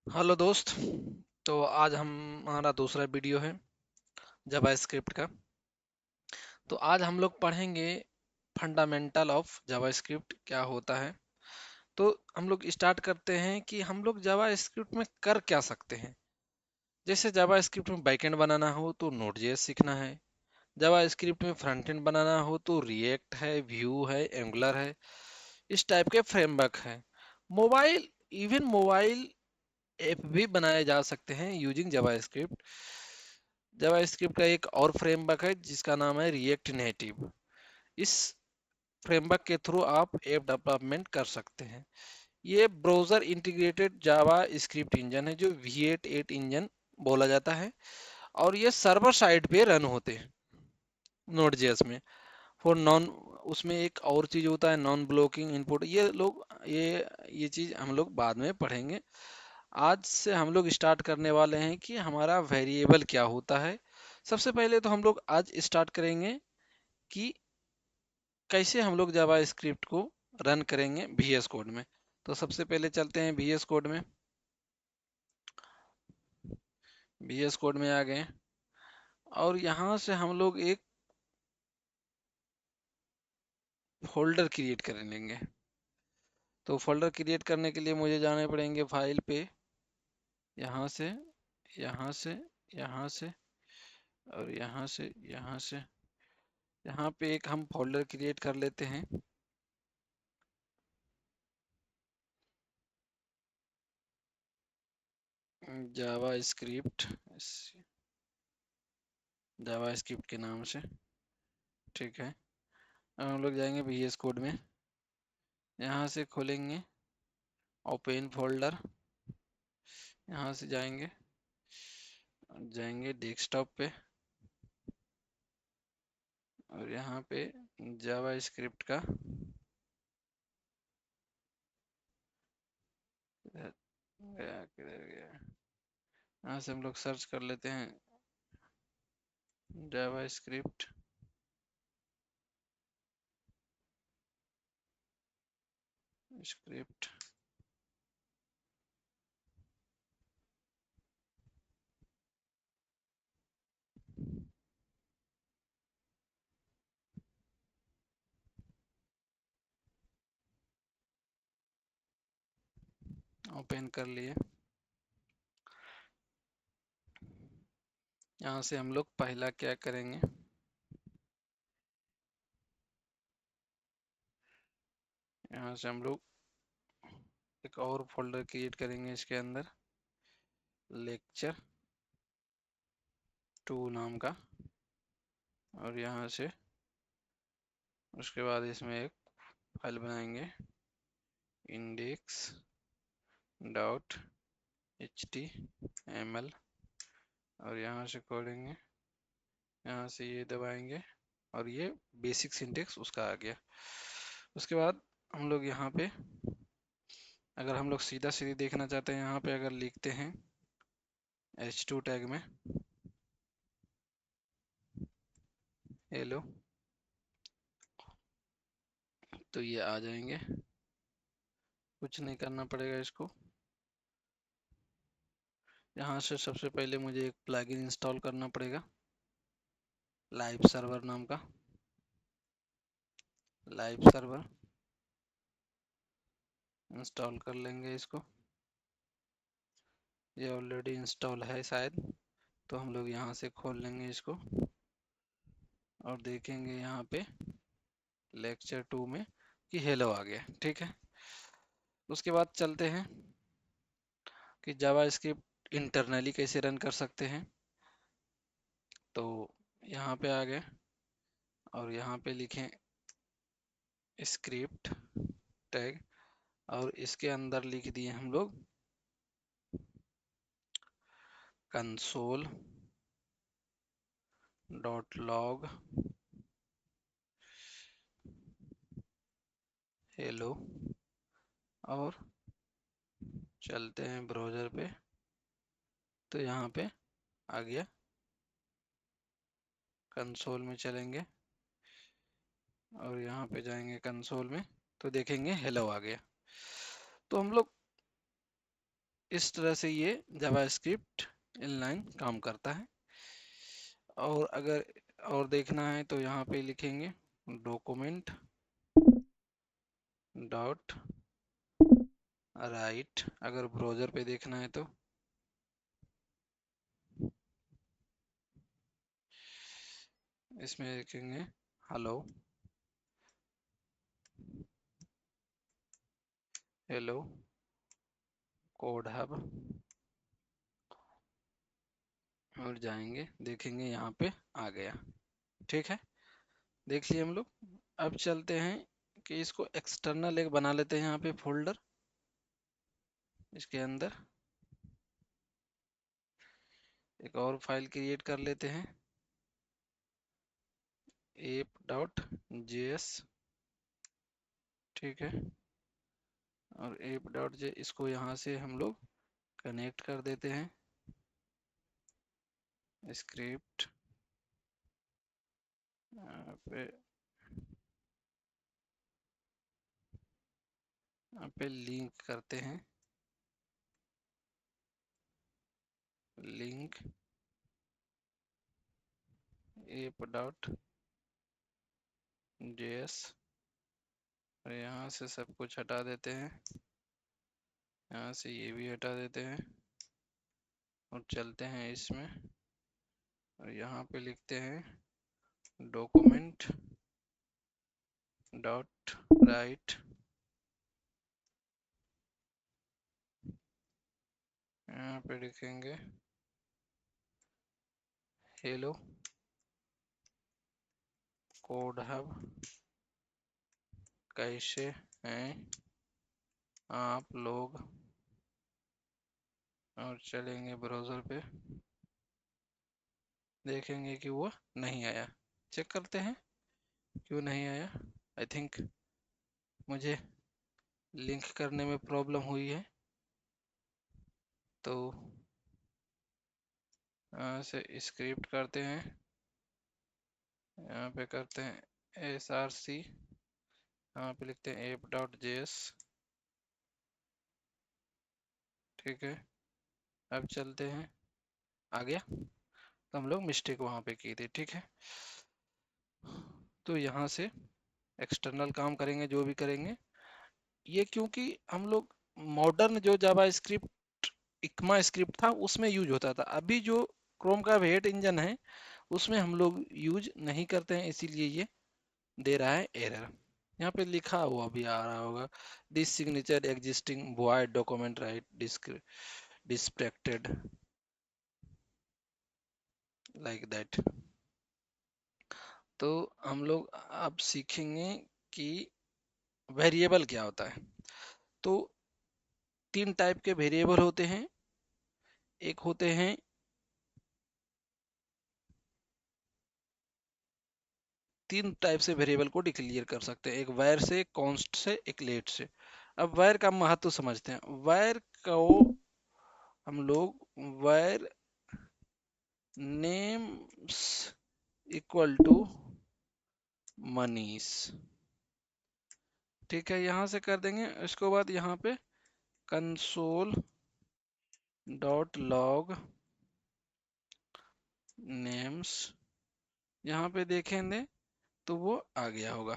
Hello दोस्त। तो आज हमारा दूसरा वीडियो है जावास्क्रिप्ट का। तो आज हम लोग पढ़ेंगे फंडामेंटल ऑफ जावास्क्रिप्ट क्या होता है। तो हम लोग स्टार्ट करते हैं कि हम लोग जावास्क्रिप्ट में कर क्या सकते हैं। जैसे जावास्क्रिप्ट में बैकएंड बनाना हो तो नोड.जेएस सीखना है। जावास्क्रिप्ट में फ्रंट एंड बनाना हो तो रिएक्ट है, व्यू है, एंगुलर है। इस टाइप के फ्रेमवर्क है। मोबाइल इवन मोबाइल ऐप भी बनाए जा सकते हैं यूजिंग जावास्क्रिप्ट। जावास्क्रिप्ट का एक और फ्रेमवर्क है जिसका नाम है रिएक्ट नेटिव। इस फ्रेमवर्क के थ्रू आप ऐप डेवलपमेंट कर सकते हैं। ये ब्राउजर इंटीग्रेटेड जावा स्क्रिप्ट इंजन है जो V8 इंजन बोला जाता है। और ये सर्वर साइड पे रन होते हैं नोड.जेएस में। फॉर नॉन उसमें एक और चीज होता है नॉन ब्लॉकिंग इनपुट। ये चीज हम लोग बाद में पढ़ेंगे। आज से हम लोग स्टार्ट करने वाले हैं कि हमारा वेरिएबल क्या होता है। सबसे पहले तो हम लोग आज स्टार्ट करेंगे कि कैसे हम लोग जावा स्क्रिप्ट को रन करेंगे VS कोड में। तो सबसे पहले चलते हैं VS कोड में। VS कोड में आ गए और यहाँ से हम लोग एक फोल्डर क्रिएट कर लेंगे। तो फोल्डर क्रिएट करने के लिए मुझे जाने पड़ेंगे फाइल पे, यहाँ से, यहाँ से, यहाँ से, और यहाँ से, यहाँ से। यहाँ पे एक हम फोल्डर क्रिएट कर लेते हैं। जावा स्क्रिप्ट, जावा स्क्रिप्ट के नाम से। ठीक है। अब हम लोग जाएंगे VS कोड में। यहाँ से खोलेंगे ओपन फोल्डर। यहाँ से जाएंगे जाएंगे डेस्कटॉप पे और यहाँ पे जावा स्क्रिप्ट का किधर गया। यहाँ से हम लोग सर्च कर लेते हैं जावा स्क्रिप्ट। स्क्रिप्ट ओपन कर लिए। यहाँ से हम लोग पहला क्या करेंगे, यहाँ से हम लोग एक और फोल्डर क्रिएट करेंगे इसके अंदर लेक्चर 2 नाम का। और यहाँ से उसके बाद इसमें एक फाइल बनाएंगे इंडेक्स डॉट HTML। और यहाँ से खोलेंगे, यहाँ से ये दबाएंगे और ये बेसिक सिंटेक्स उसका आ गया। उसके बाद हम लोग यहाँ पे अगर हम लोग सीधा सीधी देखना चाहते हैं, यहाँ पे अगर लिखते हैं H2 टैग में हेलो, तो ये आ जाएंगे। कुछ नहीं करना पड़ेगा इसको। यहाँ से सबसे पहले मुझे एक प्लगइन इंस्टॉल करना पड़ेगा लाइव सर्वर नाम का। लाइव सर्वर इंस्टॉल कर लेंगे इसको। ये ऑलरेडी इंस्टॉल है शायद, तो हम लोग यहाँ से खोल लेंगे इसको और देखेंगे यहाँ पे लेक्चर 2 में कि हेलो आ गया। ठीक है। उसके बाद चलते हैं कि जावा स्क्रिप्ट इंटरनली कैसे रन कर सकते हैं। तो यहाँ पे आ गए और यहाँ पे लिखें स्क्रिप्ट टैग और इसके अंदर लिख दिए हम लोग कंसोल डॉट लॉग हेलो। और चलते हैं ब्राउज़र पे, तो यहाँ पे आ गया। कंसोल में चलेंगे और यहाँ पे जाएंगे कंसोल में, तो देखेंगे हेलो आ गया। तो हम लोग इस तरह से ये जावास्क्रिप्ट इनलाइन काम करता है। और अगर और देखना है तो यहाँ पे लिखेंगे डॉक्यूमेंट डॉट राइट। अगर ब्राउज़र पे देखना है तो इसमें लिखेंगे हेलो हेलो कोड हब और जाएंगे, देखेंगे यहाँ पे आ गया। ठीक है, देख लिए हम लोग। अब चलते हैं कि इसको एक्सटर्नल एक बना लेते हैं यहाँ पे फोल्डर। इसके अंदर एक और फाइल क्रिएट कर लेते हैं app.js। ठीक है, और app.js इसको यहाँ से हम लोग कनेक्ट कर देते हैं स्क्रिप्ट पे। यहाँ पे लिंक करते हैं, लिंक app.js। और यहाँ से सब कुछ हटा देते हैं, यहाँ से ये भी हटा देते हैं और चलते हैं इसमें। और यहाँ पे लिखते हैं डॉक्यूमेंट डॉट राइट। यहाँ पे लिखेंगे हेलो कोड हब, कैसे हैं आप लोग। और चलेंगे ब्राउज़र पे, देखेंगे कि वो नहीं आया। चेक करते हैं क्यों नहीं आया। आई थिंक मुझे लिंक करने में प्रॉब्लम हुई है। तो यहाँ से स्क्रिप्ट करते हैं, यहाँ पे करते हैं src, यहाँ पे लिखते हैं app.js। ठीक है, अब चलते हैं। आ गया, तो हम लोग मिस्टेक वहाँ पे की थी। ठीक है, तो यहाँ से एक्सटर्नल काम करेंगे जो भी करेंगे ये, क्योंकि हम लोग मॉडर्न जो जावा स्क्रिप्ट इक्मा स्क्रिप्ट था उसमें यूज होता था। अभी जो क्रोम का वेट इंजन है उसमें हम लोग यूज नहीं करते हैं, इसीलिए ये दे रहा है एरर। यहाँ पे लिखा हुआ भी आ रहा होगा this signature existing void document right distracted like that. तो हम लोग अब सीखेंगे कि वेरिएबल क्या होता है। तो तीन टाइप के वेरिएबल होते हैं। एक होते हैं तीन टाइप से वेरिएबल को डिक्लेयर कर सकते हैं, एक वैर से, एक कॉन्स्ट से, एक लेट से। अब वैर का महत्व समझते हैं। वैर को हम लोग वैर नेम्स इक्वल टू मनीष। ठीक है, यहां से कर देंगे। इसके बाद यहाँ पे कंसोल डॉट लॉग नेम्स, यहाँ पे देखेंगे तो वो आ गया होगा।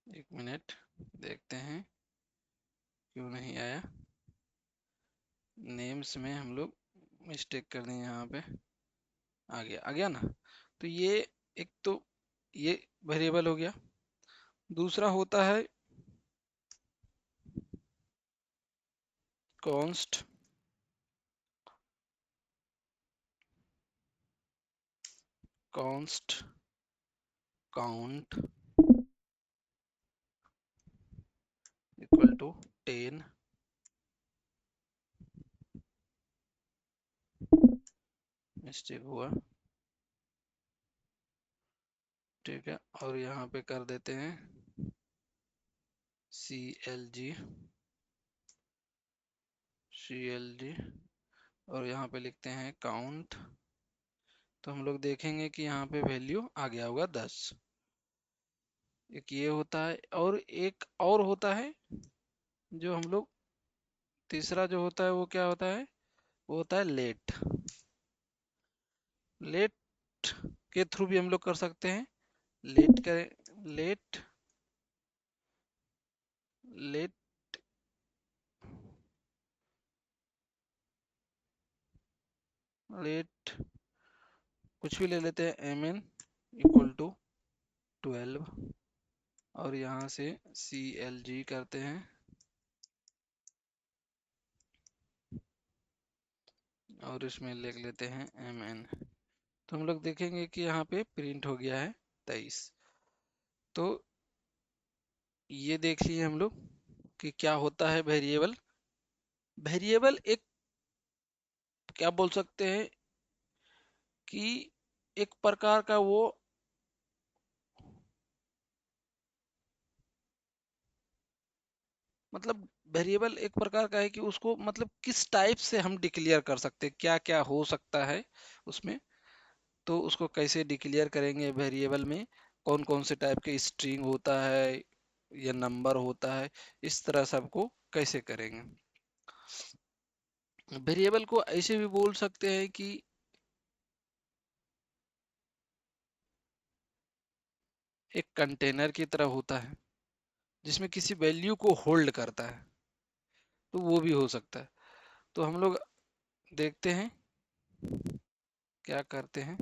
एक मिनट देखते हैं क्यों नहीं आया। नेम्स में हम लोग मिस्टेक कर देंगे, यहाँ पे आ गया ना। तो ये एक तो ये वेरिएबल हो गया। दूसरा होता है const const count equal to 10। Mistake हुआ। ठीक है, और यहाँ पे कर देते हैं CLG और यहाँ पे लिखते हैं काउंट। तो हम लोग देखेंगे कि यहाँ पे वैल्यू आ गया होगा 10। एक ये होता है, और एक और होता है जो हम लोग, तीसरा जो होता है वो क्या होता है, वो होता है लेट। लेट के थ्रू भी हम लोग कर सकते हैं। लेट करें, लेट, लेट, लेट कुछ भी ले लेते हैं, एम एन इक्वल टू 12, और यहाँ से सी एल जी करते हैं, और इसमें लिख लेते हैं एम एन। तो हम लोग देखेंगे कि यहाँ पे प्रिंट हो गया है 23। तो ये देख लिए हम लोग कि क्या होता है वेरिएबल। वेरिएबल एक, क्या बोल सकते हैं कि एक प्रकार का वो, मतलब वेरिएबल एक प्रकार का है कि उसको मतलब किस टाइप से हम डिक्लेयर कर सकते हैं, क्या क्या हो सकता है उसमें। तो उसको कैसे डिक्लेयर करेंगे वेरिएबल में, कौन कौन से टाइप के स्ट्रिंग होता है या नंबर होता है, इस तरह सबको कैसे करेंगे। वेरिएबल को ऐसे भी बोल सकते हैं कि एक कंटेनर की तरह होता है जिसमें किसी वैल्यू को होल्ड करता है, तो वो भी हो सकता है। तो हम लोग देखते हैं क्या करते हैं।